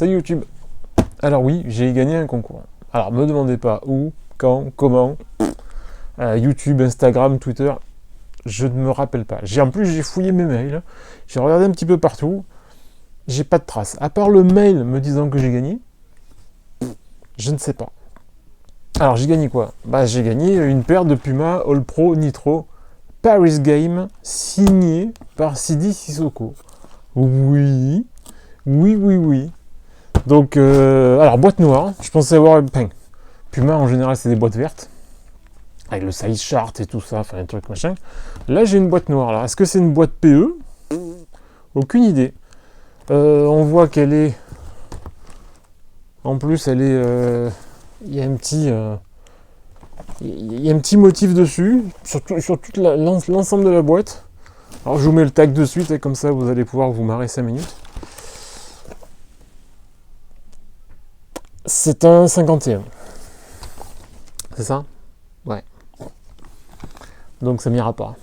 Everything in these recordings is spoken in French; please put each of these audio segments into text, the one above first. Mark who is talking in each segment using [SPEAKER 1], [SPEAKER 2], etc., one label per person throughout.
[SPEAKER 1] Salut YouTube. Alors oui, j'ai gagné un concours. Alors me demandez pas où, quand, comment. YouTube, Instagram, Twitter, je ne me rappelle pas. En plus j'ai fouillé mes mails, j'ai regardé un petit peu partout, j'ai pas de traces. À part le mail me disant que j'ai gagné, je ne sais pas. Alors j'ai gagné quoi? Bah j'ai gagné une paire de Puma All Pro Nitro Paris Game signée par Sidi Sissoko. Oui, oui, oui, oui. Donc, alors boîte noire, je pensais avoir... Enfin, Puma en général c'est des boîtes vertes, avec le size chart et tout ça, enfin un truc machin. Là j'ai une boîte noire, là. Est-ce que c'est une boîte PE? Aucune idée. On voit qu'elle est... En plus elle est... Il y a un petit... Il y a un petit motif dessus, sur tout l'ensemble de la boîte. Alors je vous mets le tag de suite, et comme ça vous allez pouvoir vous marrer 5 minutes. C'est un 51. C'est ça? Ouais. Donc ça m'ira pas.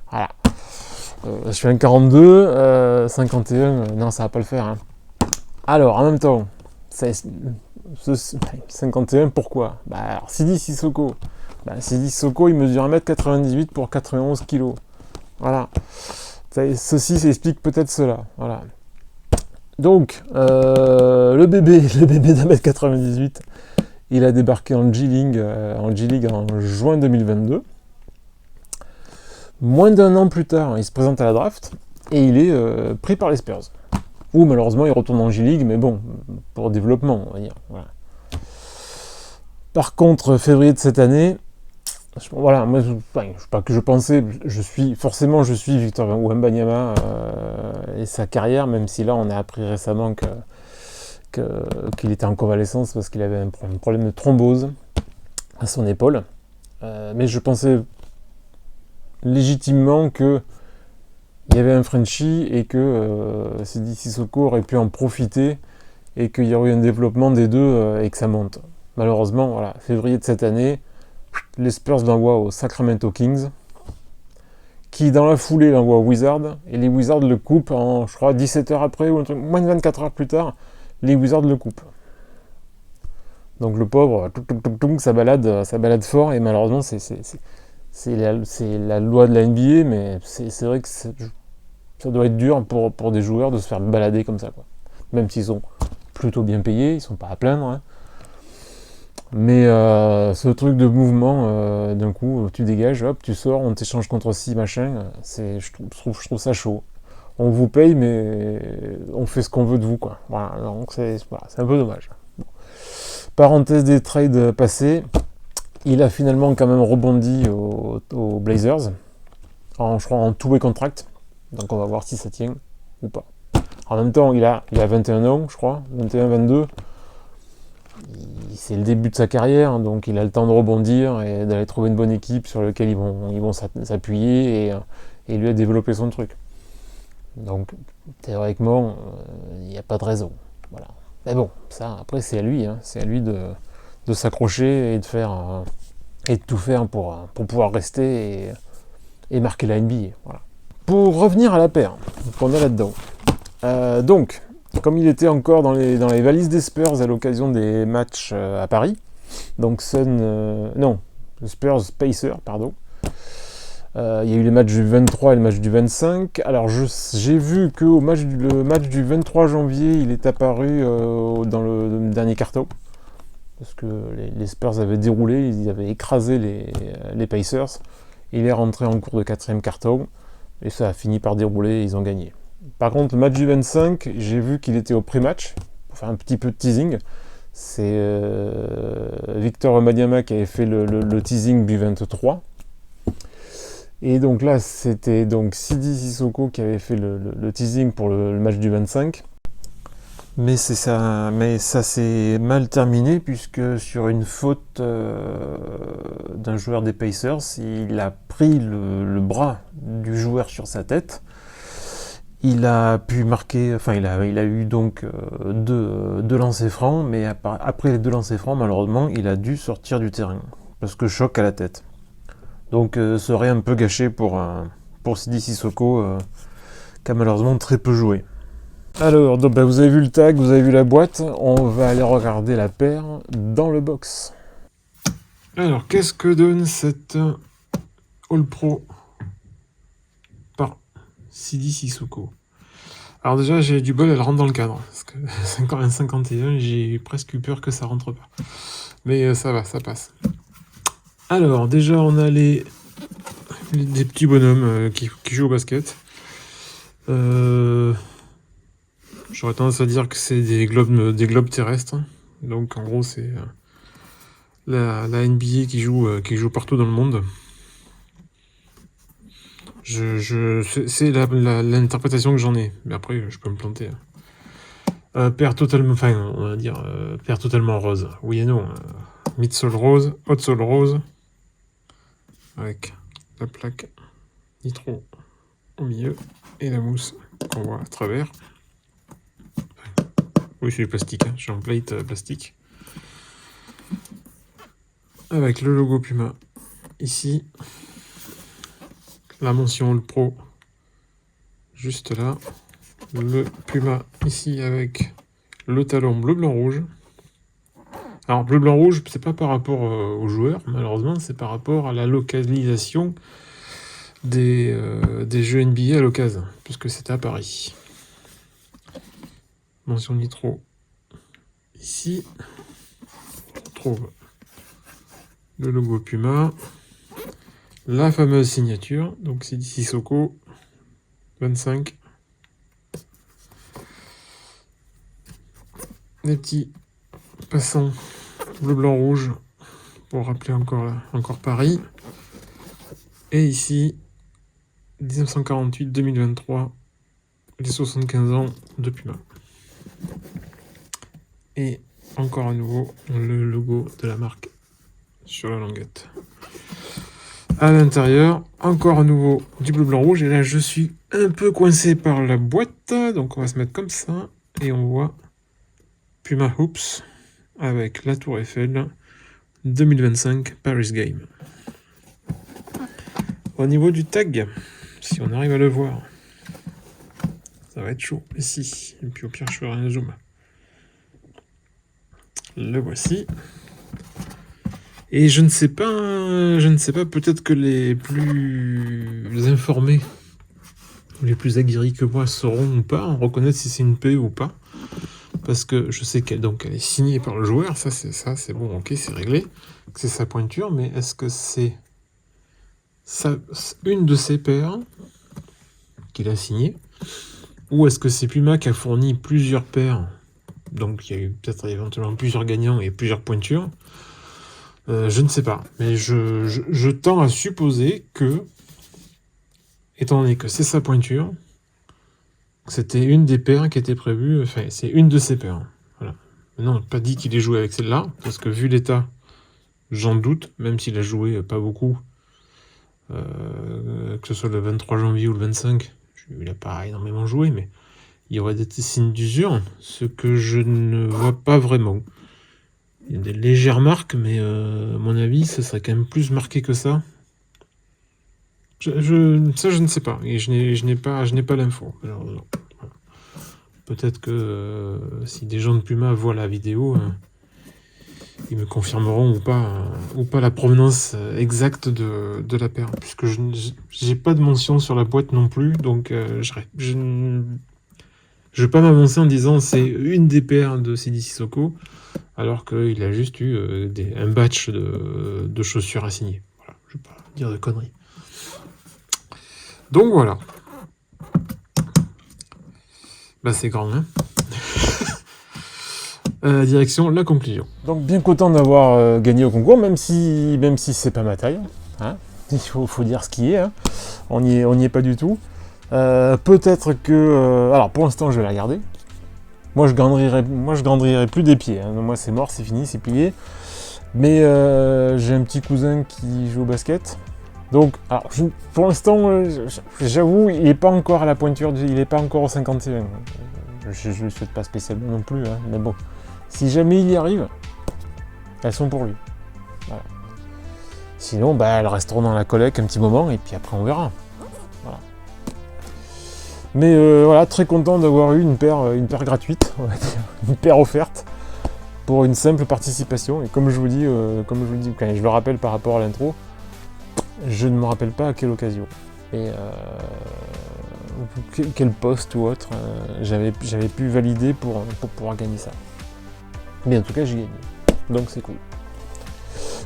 [SPEAKER 1] Voilà. Je fais un 42, 51, non ça va pas le faire. Hein. Alors en même temps, 51 pourquoi? Bah alors Sidi Sissoko. Sidi Sissoko il mesure 1m98 pour 91 kg. Voilà. Ceci s'explique peut-être cela. Voilà. Donc, le bébé d'1m98, il a débarqué en G-League en juin 2022. Moins d'un an plus tard, il se présente à la draft et il est pris par les Spurs. Ou malheureusement, il retourne en G-League, mais bon, pour développement, on va dire. Voilà. Par contre, février de cette année, voilà, moi, pas que je pensais, je suis Victor Wembanyama et sa carrière, même si là, on a appris récemment qu'il était en convalescence parce qu'il avait un problème de thrombose à son épaule. Mais je pensais légitimement qu'il y avait un Frenchie et que Sidi Sissoko aurait pu en profiter et qu'il y aurait eu un développement des deux et que ça monte. Malheureusement, voilà, février de cette année, les Spurs l'envoient aux Sacramento Kings, qui dans la foulée l'envoient aux Wizards, et les Wizards le coupent en, je crois, 17 heures après, ou un truc, moins de 24 heures plus tard, les Wizards le coupent. Donc le pauvre, ça balade fort, et malheureusement, c'est la loi de la NBA, mais c'est vrai que ça doit être dur pour des joueurs de se faire balader comme ça, quoi. Même s'ils sont plutôt bien payés, ils sont pas à plaindre, hein. Mais ce truc de mouvement, d'un coup, tu dégages, hop, tu sors, on t'échange contre ci, machin, je trouve ça chaud. On vous paye, mais on fait ce qu'on veut de vous, quoi. Voilà, donc c'est un peu dommage. Bon. Parenthèse des trades passés, il a finalement quand même rebondi aux Blazers, je crois en two-way contract, donc on va voir si ça tient ou pas. En même temps, il a 21 ans, je crois, 21-22. C'est le début de sa carrière, donc il a le temps de rebondir et d'aller trouver une bonne équipe sur laquelle ils vont s'appuyer et lui a développé son truc. Donc théoriquement, il n'y a pas de raison. Voilà. Mais bon, ça après c'est à lui, hein, c'est à lui de s'accrocher et de faire et de tout faire pour pouvoir rester et marquer la NBA. Voilà. Pour revenir à la paire qu'on a là-dedans. Donc, comme il était encore dans les valises des Spurs à l'occasion des matchs à Paris, donc Spurs Pacers, pardon. Il y a eu les matchs du 23 et le match du 25. Alors j'ai vu que le match du 23 janvier, il est apparu dans le dernier carton. Parce que les Spurs avaient déroulé, ils avaient écrasé les Pacers. Il est rentré en cours de 4e carton et ça a fini par dérouler et ils ont gagné. Par contre, le match du 25, j'ai vu qu'il était au pré-match, pour faire un petit peu de teasing. C'est Victor Wembanyama qui avait fait le teasing du 23. Et donc là, c'était donc Sidi Sissoko qui avait fait le teasing pour le match du 25. Mais ça s'est mal terminé puisque sur une faute d'un joueur des Pacers, il a pris le bras du joueur sur sa tête. Il a pu marquer, enfin il a eu donc deux lancers francs, mais après les 2 lancers francs, malheureusement, il a dû sortir du terrain parce que choc à la tête. Donc ça aurait un peu gâché pour Sidi Sissoko, qui a malheureusement très peu joué. Alors, donc, bah, vous avez vu le tag, vous avez vu la boîte, on va aller regarder la paire dans le box. Alors, qu'est-ce que donne cette All Pro par Sidi Sissoko? Alors déjà, j'ai du bol, elle rentre dans le cadre, parce que 51, j'ai presque eu peur que ça rentre pas. Mais ça va, ça passe. Alors, déjà, on a des petits bonhommes qui jouent au basket. J'aurais tendance à dire que c'est des globes terrestres. Donc, en gros, c'est la NBA qui joue partout dans le monde. C'est l'interprétation que j'en ai. Mais après, je peux me planter. Paire totalement, enfin, on va dire paire totalement rose. Oui et non. Midsole rose, outsole rose, avec la plaque nitro au milieu et la mousse qu'on voit à travers. Oui, c'est du plastique, hein. Je suis en plate plastique. Avec le logo Puma ici. La mention All Pro juste là. Le Puma ici avec le talon bleu, blanc, rouge. Alors bleu, blanc, rouge, c'est pas par rapport aux joueurs, malheureusement, c'est par rapport à la localisation des jeux NBA à l'occasion, puisque c'était à Paris. Mention nitro. Ici, on trouve le logo Puma, la fameuse signature, donc c'est d'ici Sissoko, 25. Des petits passants bleu, blanc, rouge, pour rappeler encore Paris. Et ici, 1948-2023, les 75 ans de Puma. Et encore à nouveau, le logo de la marque sur la languette. À l'intérieur, encore à nouveau du bleu, blanc, rouge. Et là, je suis un peu coincé par la boîte. Donc, on va se mettre comme ça. Et on voit Puma Hoops avec la Tour Eiffel 2025 Paris Game. Au niveau du tag, si on arrive à le voir, ça va être chaud ici. Et puis au pire, je ferai un zoom. Le voici. Et je ne sais pas, peut-être que les plus informés, les plus aguerris que moi sauront ou pas reconnaître si c'est une PE ou pas. Parce que je sais qu'elle est signée par le joueur, ça c'est bon, ok, c'est réglé, c'est sa pointure, mais est-ce que c'est une de ses paires qu'il a signées, ou est-ce que c'est Puma qui a fourni plusieurs paires, donc il y a eu peut-être éventuellement plusieurs gagnants et plusieurs pointures, je ne sais pas, mais je tends à supposer que, étant donné que c'est sa pointure, c'était une des paires qui était prévue, enfin c'est une de ses paires. Voilà. Maintenant, pas dit qu'il ait joué avec celle-là, parce que vu l'état, j'en doute, même s'il a joué pas beaucoup, que ce soit le 23 janvier ou le 25, il n'a pas énormément joué, mais il y aurait des signes d'usure, ce que je ne vois pas vraiment. Il y a des légères marques, mais à mon avis, ça serait quand même plus marqué que ça. Ça, je ne sais pas, et je n'ai pas l'info. Peut-être que si des gens de Puma voient la vidéo, ils me confirmeront ou pas la provenance exacte de la paire, puisque je n'ai pas de mention sur la boîte non plus, donc je ne vais pas m'avancer en disant c'est une des paires de Sidi Sissoko, alors qu'il a juste eu un batch de chaussures à signer. Voilà, je ne vais pas dire de conneries. Donc voilà. Bah c'est grand, hein. Direction la conclusion. Donc bien content d'avoir gagné au concours, même si c'est pas ma taille. Hein. Il faut dire ce qui est. Hein. On n'y est pas du tout. Peut-être que... alors pour l'instant je vais la garder. Moi je grandrirai plus des pieds. Hein. Moi c'est mort, c'est fini, c'est plié. Mais j'ai un petit cousin qui joue au basket. Donc, alors, pour l'instant, j'avoue, il n'est pas encore à la pointure, il n'est pas encore au 51. Je ne le souhaite pas spécialement non plus, hein, mais bon. Si jamais il y arrive, elles sont pour lui. Voilà. Sinon, elles resteront dans la collecte un petit moment, et puis après on verra. Voilà. Mais voilà, très content d'avoir eu une paire gratuite, on va dire, une paire offerte pour une simple participation. Et comme je vous dis, quand je le rappelle par rapport à l'intro, je ne me rappelle pas à quelle occasion. Et quel poste ou autre j'avais pu valider pour pouvoir gagner ça. Mais en tout cas, j'ai gagné. Donc c'est cool.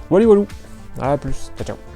[SPEAKER 1] Walou walou. À plus. Ciao ciao.